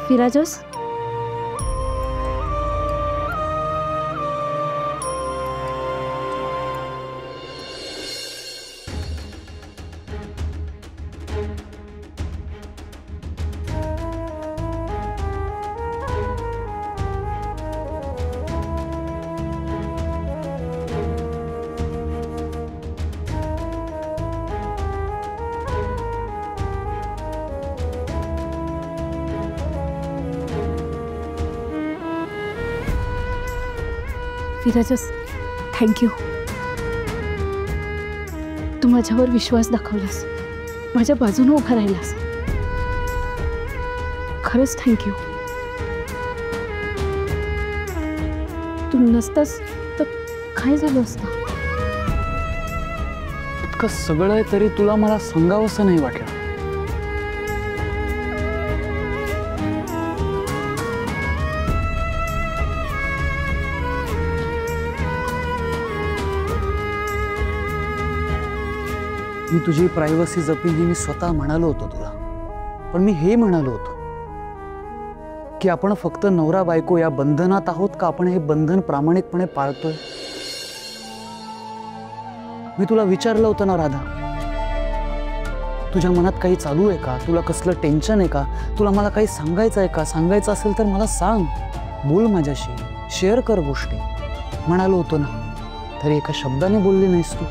फिराजोस, फिराजोस, thank you. तू माझ्यावर विश्वास दाखवलास, माझ्या बाजूने उभा राहिलास. खरंच थँक्यू. तू नसतास तर काय झालं असतं? इतकं सगळं आहे तरी तुला मला सांगावंसं नाही वाटलं. मी तुझी प्रायव्हसी जपली ही मी स्वतः म्हणालो होतो तुला, पण मी हे म्हणालो होतो की आपण फक्त नवरा बायको या बंधनात आहोत का आपण हे बंधन प्रामाणिकपणे पाळतोय. मी तुला विचारलं होतं ना राधा, तुझ्या मनात काही चालू आहे का, तुला कसलं टेन्शन आहे का, तुला मला काही सांगायचं आहे का, सांगायचं असेल तर मला सांग, बोल माझ्याशी, शेअर कर गोष्टी म्हणालो होतो ना. तरी एका शब्दाने बोलली नाहीस तू.